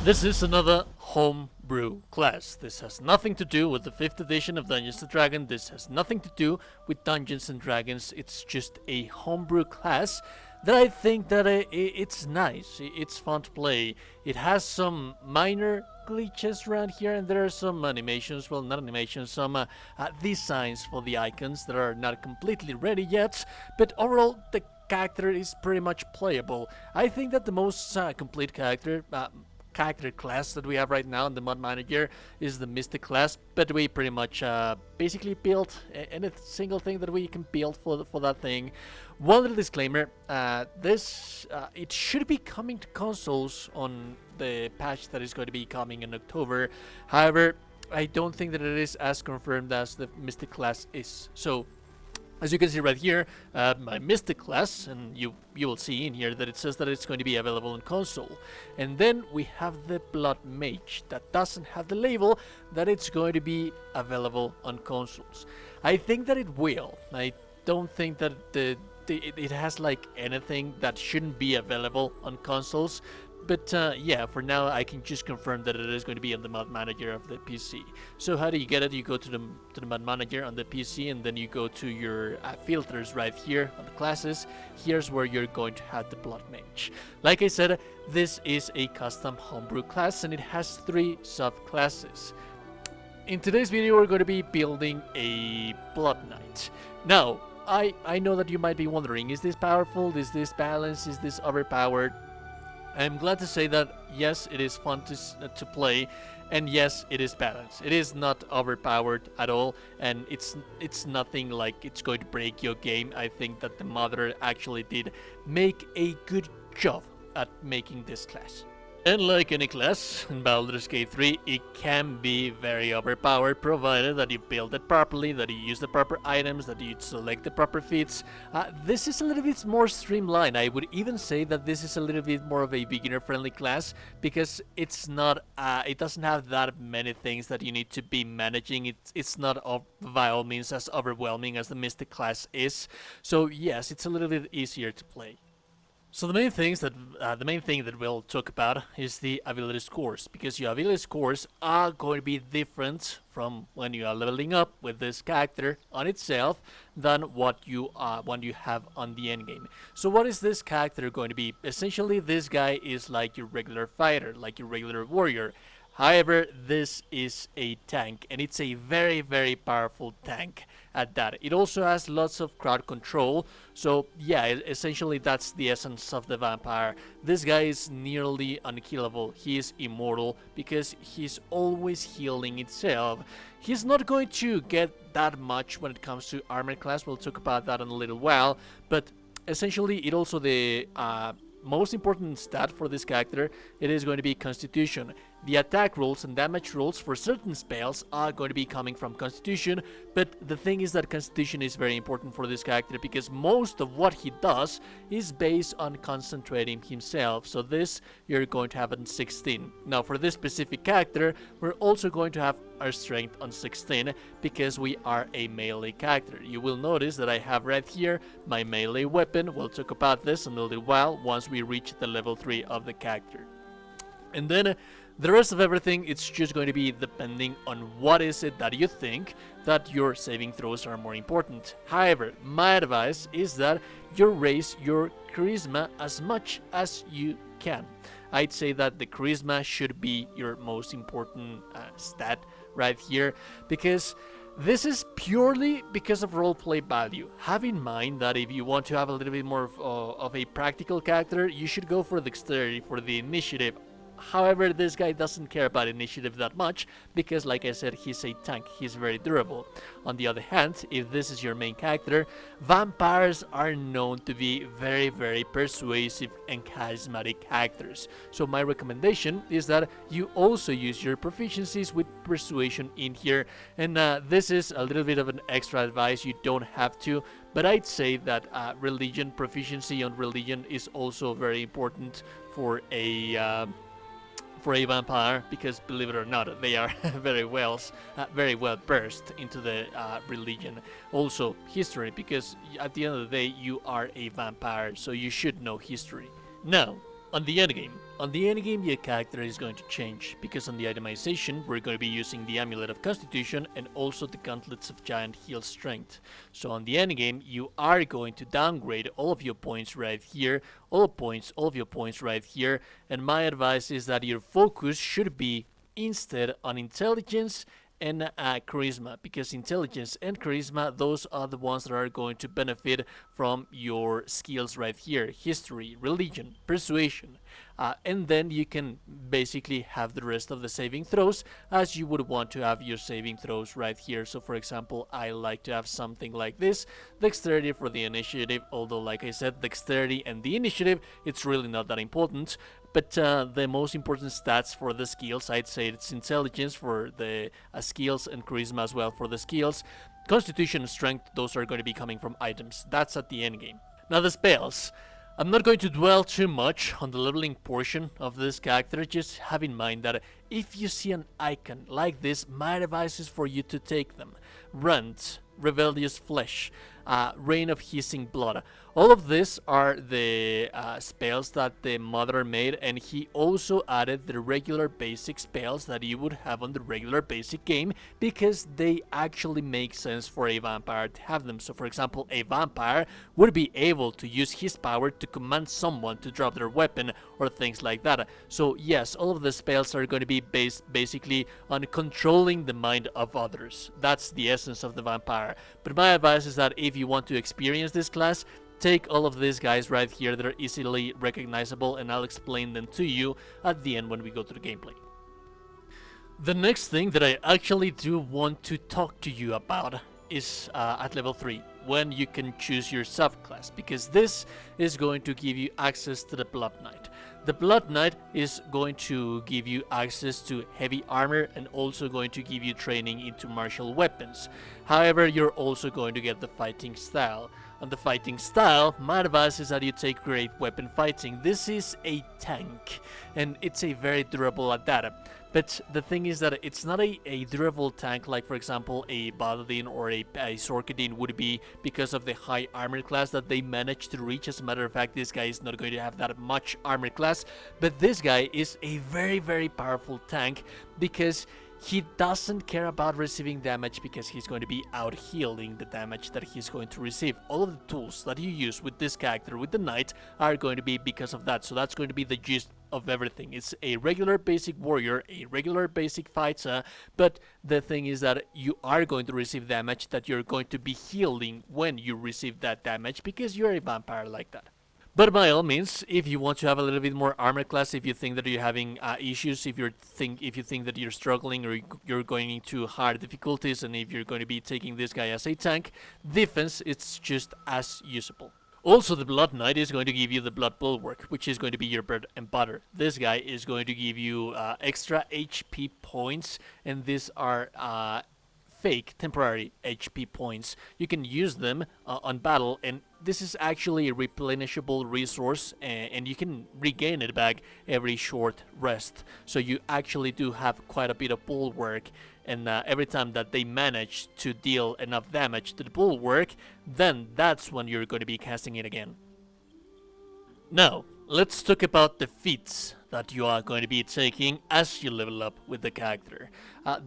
This is another homebrew class. This has nothing to do with the 5th edition of Dungeons & Dragons. This has nothing to do with Dungeons & Dragons. It's just a homebrew class that I think that it's nice. It's fun to play. It has some minor glitches around here, and there are some animations, well, not animations, some designs for the icons that are not completely ready yet, but overall the character is pretty much playable. I think that the most complete character class that we have right now in the mod manager is the mystic class, but we pretty much basically built any single thing that we can build for that thing. One little disclaimer, this it should be coming to consoles on the patch that is going to be coming in October. However, I don't think that it is as confirmed as the mystic class is. So as you can see right here, my Mystic class, and you will see in here that it says that it's going to be available on console. And then we have the Blood Mage that doesn't have the label that it's going to be available on consoles. I think that it will. I don't think that it has like anything that shouldn't be available on consoles. But yeah, for now I can just confirm that it is going to be on the mod manager of the PC. So how do you get it? You go to the mod manager on the PC, and then you go to your filters right here on the classes. Here's where you're going to have the Blood Mage. Like I said, this is a custom homebrew class, and it has 3 subclasses. In today's video, we're going to be building a Blood Knight. Now, I know that you might be wondering, is this powerful? Is this balanced? Is this overpowered? I'm glad to say that yes, it is fun to play, and yes, it is balanced. It is not overpowered at all, and it's nothing like it's going to break your game. I think that the modder actually did make a good job at making this class. And like any class in Baldur's Gate 3, it can be very overpowered, provided that you build it properly, that you use the proper items, that you select the proper feats. This is a little bit more streamlined. I would even say that this is a little bit more of a beginner-friendly class, because it's not, it doesn't have that many things that you need to be managing. It's not by all means as overwhelming as the Mystic class is. So yes, it's a little bit easier to play. So the main thing that we'll talk about is the ability scores, because your ability scores are going to be different from when you are leveling up with this character on itself than what you have on the endgame. So what is this character going to be? Essentially, this guy is like your regular fighter, like your regular warrior. However, this is a tank, and it's a very, very powerful tank at that. It also has lots of crowd control, so yeah, essentially that's the essence of the vampire. This guy is nearly unkillable. He is immortal because he's always healing itself. He's not going to get that much when it comes to armor class. We'll talk about that in a little while, but essentially it also the most important stat for this character, it is going to be Constitution. The attack rolls and damage rolls for certain spells are going to be coming from Constitution, but the thing is that Constitution is very important for this character because most of what he does is based on concentrating himself. So this you're going to have on 16. Now for this specific character, we're also going to have our strength on 16 because we are a melee character. You will notice that I have right here my melee weapon. We'll talk about this in a little while once we reach the level 3 of the character. And then the rest of everything, it's just going to be depending on what is it that you think that your saving throws are more important. However, my advice is that you raise your charisma as much as you can. I'd say that the charisma should be your most important stat right here, because this is purely because of roleplay value. Have in mind that if you want to have a little bit more of a practical character, you should go for dexterity, for the initiative. However, this guy doesn't care about initiative that much because, like I said, he's a tank. He's very durable. On the other hand, if this is your main character, vampires are known to be very, very persuasive and charismatic characters. So my recommendation is that you also use your proficiencies with persuasion in here. And this is a little bit of an extra advice. You don't have to, but I'd say that religion, proficiency on religion is also very important for a for a vampire, because believe it or not, they are very well versed into the religion. Also history, because at the end of the day you are a vampire, so you should know history. Now, on the endgame your character is going to change, because on the itemization we're going to be using the Amulet of Constitution and also the Gauntlets of Giant Heal Strength. So on the endgame you are going to downgrade all of your points right here, all of your points right here, and my advice is that your focus should be instead on intelligence and charisma, because intelligence and charisma, those are the ones that are going to benefit from your skills right here: history, religion, persuasion, and then you can basically have the rest of the saving throws as you would want to have your saving throws right here. So for example, I like to have something like this: dexterity for the initiative, although like I said, dexterity and the initiative, it's really not that important. But the most important stats for the skills, I'd say it's intelligence for the skills and charisma as well for the skills. Constitution and strength, those are going to be coming from items. That's at the end game. Now the spells. I'm not going to dwell too much on the leveling portion of this character. Just have in mind that if you see an icon like this, my advice is for you to take them. Rent, Rebellious Flesh, Rain of Hissing Blood. All of these are the spells that the mother made, and he also added the regular basic spells that you would have on the regular basic game, because they actually make sense for a vampire to have them. So for example, a vampire would be able to use his power to command someone to drop their weapon or things like that. So yes, all of the spells are going to be based basically on controlling the mind of others. That's the essence of the vampire. But my advice is that if you want to experience this class, take all of these guys right here that are easily recognizable, and I'll explain them to you at the end when we go to the gameplay. The next thing that I actually do want to talk to you about is at level 3, when you can choose your subclass, because this is going to give you access to the Blood Knight. The Blood Knight is going to give you access to heavy armor and also going to give you training into martial weapons. However, you're also going to get the fighting style. On the fighting style, my advice is that you take great weapon fighting. This is a tank, and it's a very durable at that. But the thing is that it's not a durable tank like, for example, a Paladin or a Sorkadin would be, because of the high armor class that they managed to reach. As a matter of fact, this guy is not going to have that much armor class, but this guy is a very, very powerful tank, because he doesn't care about receiving damage, because he's going to be out-healing the damage that he's going to receive. All of the tools that you use with this character, with the knight, are going to be because of that. So that's going to be the gist of everything. It's a regular basic warrior, a regular basic fighter, but the thing is that you are going to receive damage that you're going to be healing when you receive that damage, because you're a vampire like that. But by all means, if you want to have a little bit more armor class, if you think that you're having issues, if you think that you're struggling or you're going into hard difficulties, and if you're going to be taking this guy as a tank, defense, it's just as usable. Also, the Blood Knight is going to give you the Blood Bulwark, which is going to be your bread and butter. This guy is going to give you extra HP points, and these are fake temporary HP points. You can use them on battle, and this is actually a replenishable resource, and you can regain it back every short rest. So you actually do have quite a bit of bulwark, and every time that they manage to deal enough damage to the bulwark, then that's when you're going to be casting it again. Now, let's talk about the feats that you are going to be taking as you level up with the character.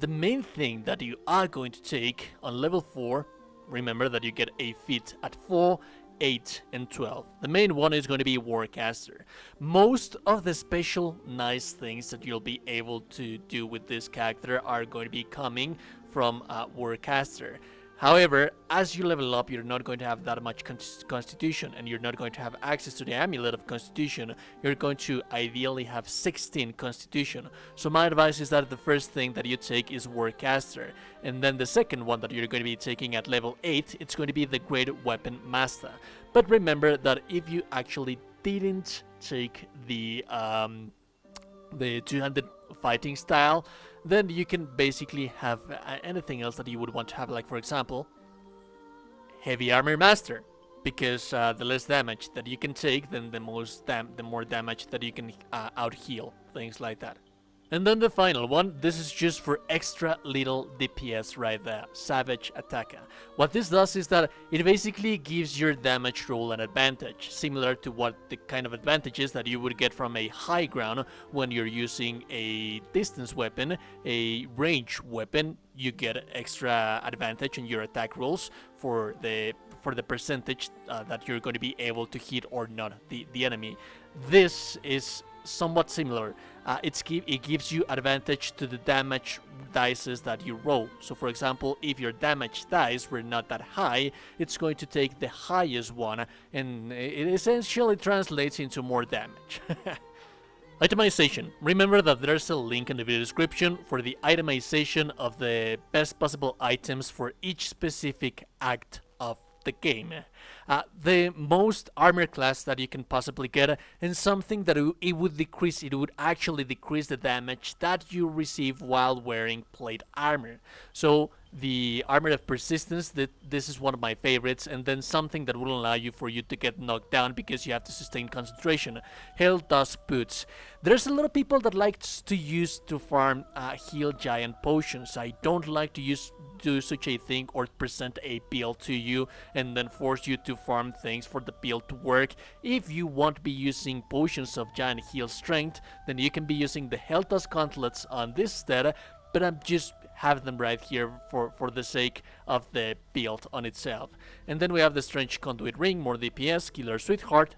The main thing that you are going to take on level 4, remember that you get a feat at 4, 8, and 12. The main one is going to be Warcaster. Most of the special nice things that you'll be able to do with this character are going to be coming from Warcaster. However, as you level up, you're not going to have that much constitution, and you're not going to have access to the Amulet of Constitution. You're going to ideally have 16 constitution. So my advice is that the first thing that you take is Warcaster, and then the second one that you're going to be taking at level 8, it's going to be the Great Weapon Master. But remember that if you actually didn't take the 200 fighting style, then you can basically have anything else that you would want to have, like for example, Heavy Armor Master, because the less damage that you can take, then the more damage that you can out-heal, things like that. And then the final one, this is just for extra little DPS right there, Savage Attacker. What this does is that it basically gives your damage roll an advantage, similar to what the kind of advantages that you would get from a high ground when you're using a distance weapon, a range weapon. You get extra advantage in your attack rolls for the percentage that you're going to be able to hit or not the enemy. This is somewhat similar. It gives you advantage to the damage dices that you roll. So for example, if your damage dice were not that high, it's going to take the highest one, and it essentially translates into more damage. Itemization. Remember that there's a link in the video description for the itemization of the best possible items for each specific act of the game. The most armor class that you can possibly get, and something that it would actually decrease the damage that you receive while wearing plate armor. So the armor of persistence, this is one of my favorites, and then something that will allow you to get knocked down because you have to sustain concentration. Hail Dust Boots. There's a lot of people that like to use to farm heal giant potions. I don't like to do such a thing or present a build to you and then force you to farm things for the build to work. If you want to be using potions of giant heal strength, then you can be using the Hail Dust Gauntlets on this instead, but I'm just have them right here for the sake of the build on itself. And then we have the Strange Conduit Ring, more DPS, Killer Sweetheart,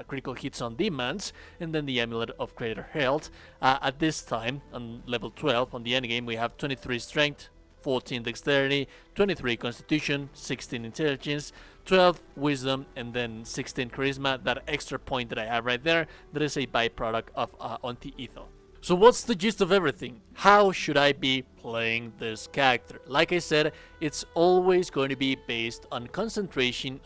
critical hits on demons, and then the Amulet of Greater Health. At this time, on level 12, on the endgame, we have 23 Strength, 14 Dexterity, 23 Constitution, 16 Intelligence, 12 Wisdom, and then 16 Charisma. That extra point that I have right there, that is a byproduct of Anti-Etho. So what's the gist of everything? How should I be playing this character? Like I said, it's always going to be based on concentration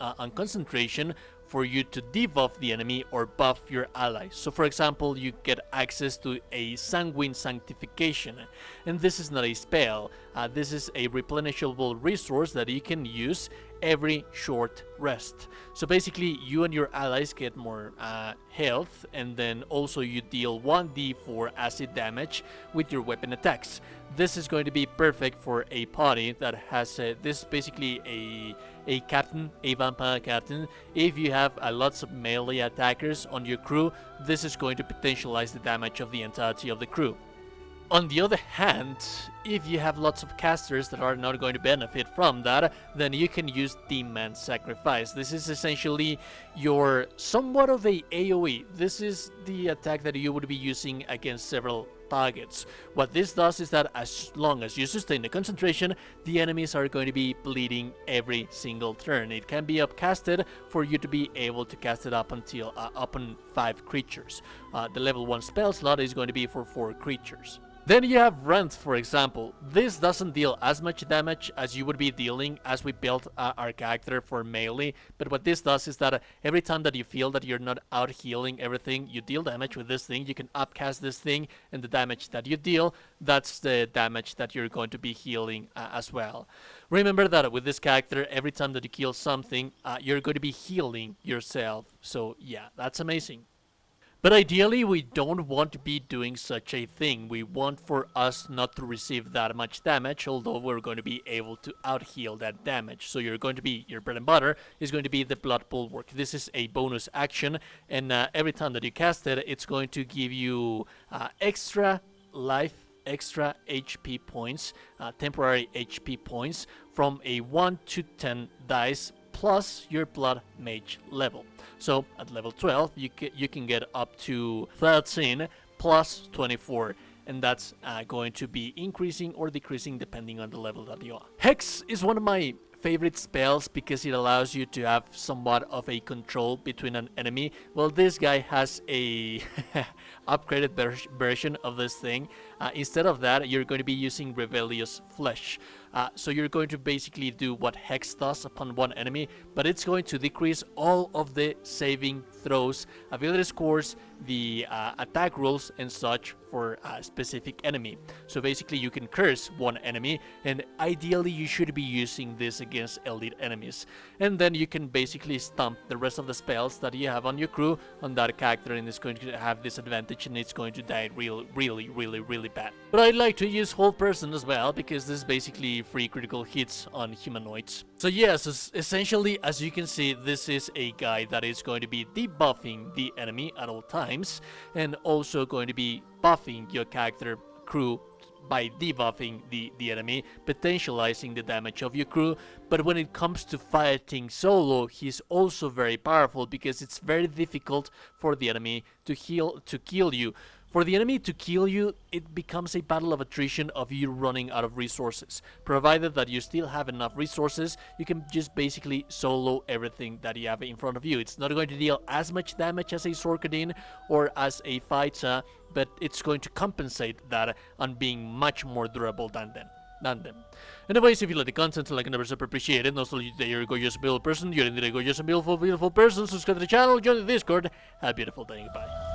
for you to debuff the enemy or buff your allies. So for example, you get access to a Sanguine Sanctification, and this is not a spell, this is a replenishable resource that you can use every short rest. So basically you and your allies get more health, and then also you deal 1d4 acid damage with your weapon attacks. This is going to be perfect for a party that has this basically a captain, a vampire captain. If you have lots of melee attackers on your crew, this is going to potentialize the damage of the entirety of the crew. On the other hand, if you have lots of casters that are not going to benefit from that, then you can use Demon Sacrifice. This is essentially your somewhat of a AoE. This is the attack that you would be using against several targets. What this does is that as long as you sustain the concentration, the enemies are going to be bleeding every single turn. It can be upcasted for you to be able to cast it up until upon 5 creatures. The level 1 spell slot is going to be for 4 creatures. Then you have Rent, for example. This doesn't deal as much damage as you would be dealing as we built our character for melee, but what this does is that every time that you feel that you're not out healing everything, you deal damage with this thing, you can upcast this thing, and the damage that you deal, that's the damage that you're going to be healing as well. Remember that with this character, every time that you kill something, you're going to be healing yourself, so yeah, that's amazing. But ideally, we don't want to be doing such a thing. We want for us not to receive that much damage, although we're going to be able to out-heal that damage. So your bread and butter is going to be the Blood Bulwark. This is a bonus action, and every time that you cast it, it's going to give you extra life, extra HP points, temporary HP points from a 1 to 10 dice plus your Blood Mage level. So at level 12, you can get up to 13 plus 24, and that's going to be increasing or decreasing depending on the level that you are. Hex is one of my favorite spells because it allows you to have somewhat of a control between an enemy. Well, this guy has a upgraded version of this thing. Instead of that, you're going to be using Rebellious Flesh. So you're going to basically do what Hex does upon one enemy, but it's going to decrease all of the saving throws, ability scores, the attack rules and such for a specific enemy. So basically you can curse one enemy, and ideally you should be using this against elite enemies, and then you can basically stomp the rest of the spells that you have on your crew on that character, and it's going to have disadvantage and it's going to die really bad. But I like to use whole person as well, because this is basically free critical hits on humanoids. So yes, essentially, as you can see, this is a guy that is going to be debuffing the enemy at all times, and also going to be buffing your character crew by debuffing the enemy, potentializing the damage of your crew. But when it comes to fighting solo, he's also very powerful, because it's very difficult for the enemy to kill you. For the enemy to kill you, it becomes a battle of attrition of you running out of resources. Provided that you still have enough resources, you can just basically solo everything that you have in front of you. It's not going to deal as much damage as a Sorkadin or as a Phyta, but it's going to compensate that on being much more durable than them. Anyways, if you like the content, like and never super appreciate it. And also, you're a gorgeous beautiful person, you're indeed a gorgeous and beautiful person. Subscribe to the channel, join the Discord. Have a beautiful day, goodbye.